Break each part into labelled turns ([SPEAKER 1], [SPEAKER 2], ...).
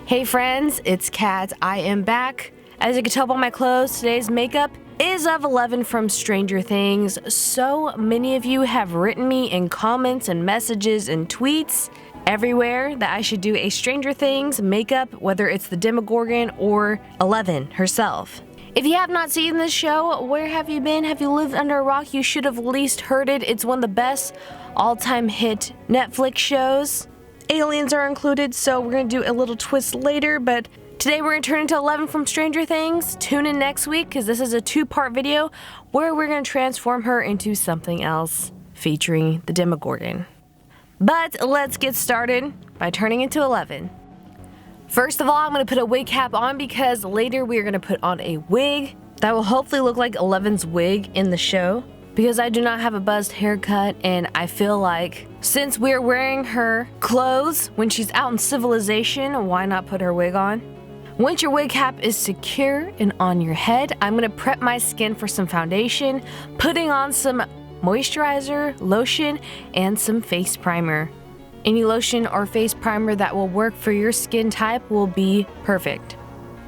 [SPEAKER 1] Hey friends, it's Kat. I am back. As you can tell by my clothes, today's makeup is of 11 from Stranger Things. So many of you have written me in comments and messages and tweets everywhere that I should do a Stranger Things makeup, whether it's the Demogorgon or 11 herself. If you have not seen this show, where have you been? Have you lived under a rock? You should have at least heard it. It's one of the best all-time hit Netflix shows. Aliens are included, so we're gonna do a little twist later, but today we're gonna turn into 11 from Stranger Things. Tune in next week, because this is a two-part video where we're gonna transform her into something else, featuring the Demogorgon. But let's get started by turning into 11. First of all, I'm gonna put a wig cap on because later we are gonna put on a wig that will hopefully look like 11's wig in the show, because I do not have a buzzed haircut, and I feel like since we're wearing her clothes when she's out in civilization, why not put her wig on? Once your wig cap is secure and on your head, I'm gonna prep my skin for some foundation, putting on some moisturizer, lotion, and some face primer. Any lotion or face primer that will work for your skin type will be perfect.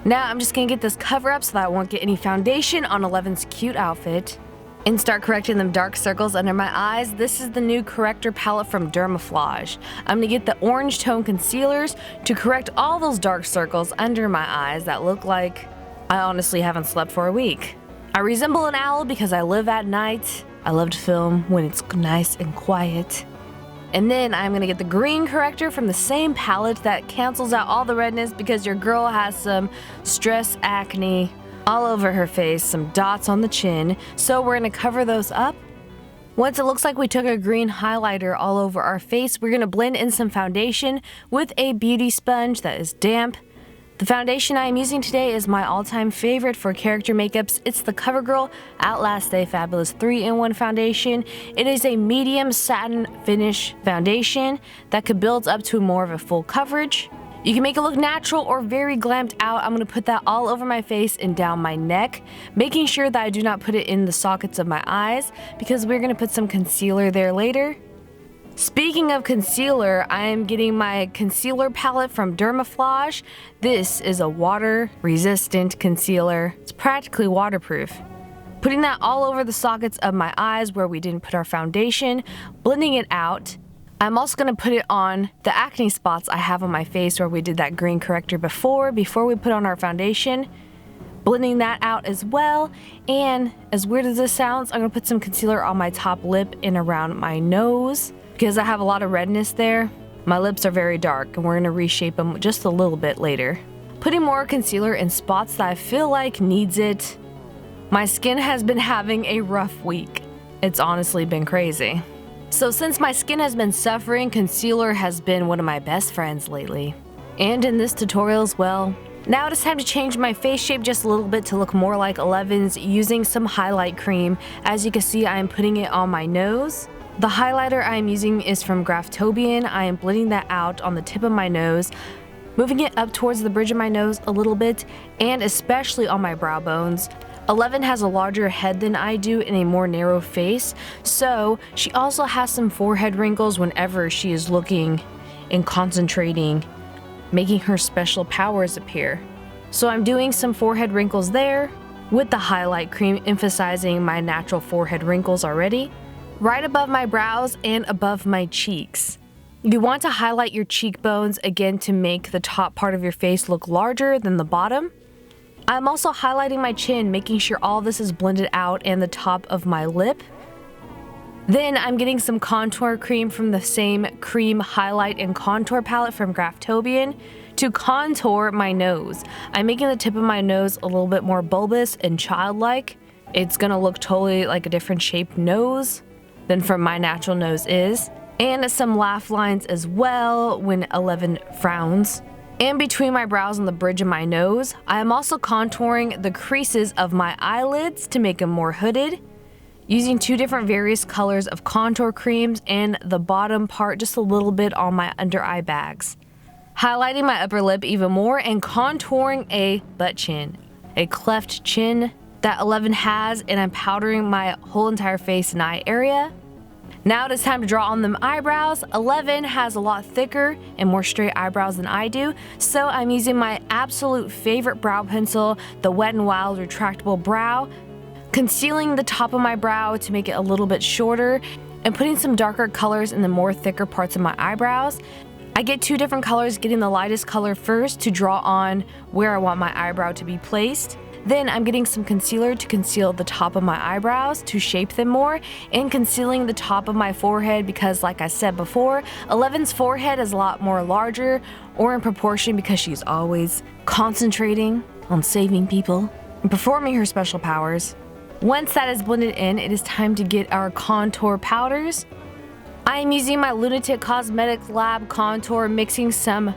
[SPEAKER 1] Now I'm just gonna get this cover up so that I won't get any foundation on 11's cute outfit, and start correcting them dark circles under my eyes. This is the new corrector palette from Dermaflage. I'm gonna get the orange tone concealers to correct all those dark circles under my eyes that look like I honestly haven't slept for a week. I resemble an owl because I live at night. I love to film when it's nice and quiet. And then I'm gonna get the green corrector from the same palette that cancels out all the redness because your girl has some stress acne all over her face, some dots on the chin, so we're gonna cover those up. Once it looks like we took a green highlighter all over our face, we're gonna blend in some foundation with a beauty sponge that is damp. The foundation I am using today is my all-time favorite for character makeups. It's the CoverGirl Outlast Stay Fabulous 3-in-1 foundation. It is a medium satin finish foundation that could build up to more of a full coverage. You can make it look natural or very glammed out. I'm going to put that all over my face and down my neck, making sure that I do not put it in the sockets of my eyes because we're going to put some concealer there later. Speaking of concealer, I am getting my concealer palette from Dermaflage. This is a water-resistant concealer. It's practically waterproof. Putting that all over the sockets of my eyes where we didn't put our foundation, blending it out. I'm also going to put it on the acne spots I have on my face where we did that green corrector before we put on our foundation. Blending that out as well. And as weird as this sounds, I'm going to put some concealer on my top lip and around my nose because I have a lot of redness there. My lips are very dark and we're going to reshape them just a little bit later. Putting more concealer in spots that I feel like needs it. My skin has been having a rough week. It's honestly been crazy. So since my skin has been suffering, concealer has been one of my best friends lately. And in this tutorial as well. Now it is time to change my face shape just a little bit to look more like 11's using some highlight cream. As you can see, I am putting it on my nose. The highlighter I am using is from Graftobian. I am blending that out on the tip of my nose, moving it up towards the bridge of my nose a little bit, and especially on my brow bones. 11 has a larger head than I do and a more narrow face, so she also has some forehead wrinkles whenever she is looking and concentrating, making her special powers appear. So I'm doing some forehead wrinkles there with the highlight cream, emphasizing my natural forehead wrinkles already, right above my brows and above my cheeks. You want to highlight your cheekbones again to make the top part of your face look larger than the bottom. I'm also highlighting my chin, making sure all this is blended out and the top of my lip. Then I'm getting some contour cream from the same cream highlight and contour palette from Graftobian to contour my nose. I'm making the tip of my nose a little bit more bulbous and childlike. It's gonna look totally like a different shaped nose than from my natural nose is. And some laugh lines as well when 11 frowns. And between my brows and the bridge of my nose, I am also contouring the creases of my eyelids to make them more hooded, using two different various colors of contour creams and the bottom part just a little bit on my under eye bags. Highlighting my upper lip even more and contouring a butt chin, a cleft chin that 11 has, and I'm powdering my whole entire face and eye area. Now it is time to draw on them eyebrows. 11 has a lot thicker and more straight eyebrows than I do, so I'm using my absolute favorite brow pencil, the Wet n Wild Retractable Brow, concealing the top of my brow to make it a little bit shorter, and putting some darker colors in the more thicker parts of my eyebrows. I get 2 different colors, getting the lightest color first to draw on where I want my eyebrow to be placed. Then I'm getting some concealer to conceal the top of my eyebrows to shape them more, and concealing the top of my forehead because, like I said before, 11's forehead is a lot more larger, or in proportion, because she's always concentrating on saving people and performing her special powers. Once that is blended in, it is time to get our contour powders. I am using my Lunatic Cosmetics Lab contour, mixing some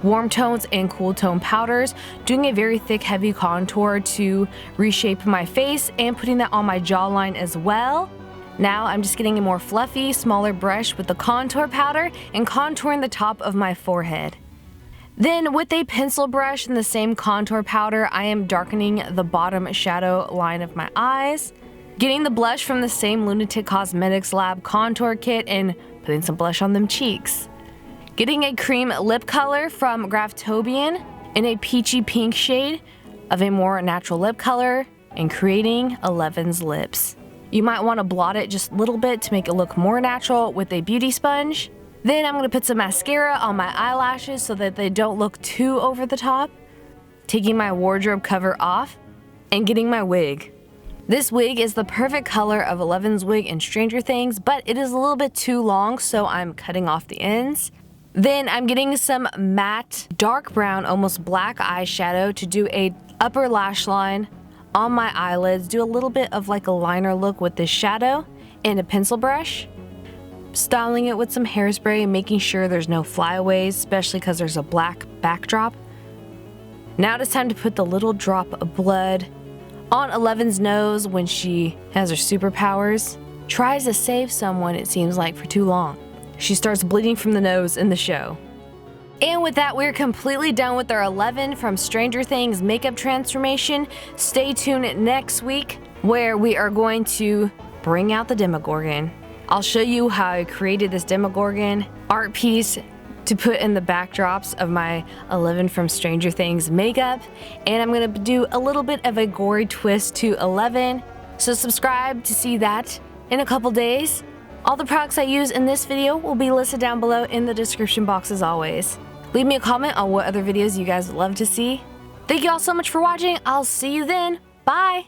[SPEAKER 1] warm tones and cool tone powders, doing a very thick, heavy contour to reshape my face and putting that on my jawline as well. Now I'm just getting a more fluffy, smaller brush with the contour powder and contouring the top of my forehead. Then with a pencil brush and the same contour powder, I am darkening the bottom shadow line of my eyes, getting the blush from the same Lunatic Cosmetics Lab contour kit and putting some blush on them cheeks. Getting a cream lip color from Graftobian in a peachy pink shade of a more natural lip color and creating 11's lips. You might want to blot it just a little bit to make it look more natural with a beauty sponge. Then I'm going to put some mascara on my eyelashes so that they don't look too over the top. Taking my wardrobe cover off and getting my wig. This wig is the perfect color of 11's wig in Stranger Things, but it is a little bit too long, so I'm cutting off the ends. Then I'm getting some matte, dark brown, almost black eyeshadow to do a upper lash line on my eyelids. Do a little bit of like a liner look with this shadow and a pencil brush. Styling it with some hairspray and making sure there's no flyaways, especially because there's a black backdrop. Now it is time to put the little drop of blood on 11's nose when she has her superpowers. Tries to save someone, it seems like, for too long. She starts bleeding from the nose in the show. And with that, we're completely done with our 11 from Stranger Things makeup transformation. Stay tuned next week where we are going to bring out the Demogorgon. I'll show you how I created this Demogorgon art piece to put in the backdrops of my 11 from Stranger Things makeup. And I'm going to do a little bit of a gory twist to 11. So subscribe to see that in a couple days. All the products I use in this video will be listed down below in the description box as always. Leave me a comment on what other videos you guys would love to see. Thank you all so much for watching. I'll see you then. Bye!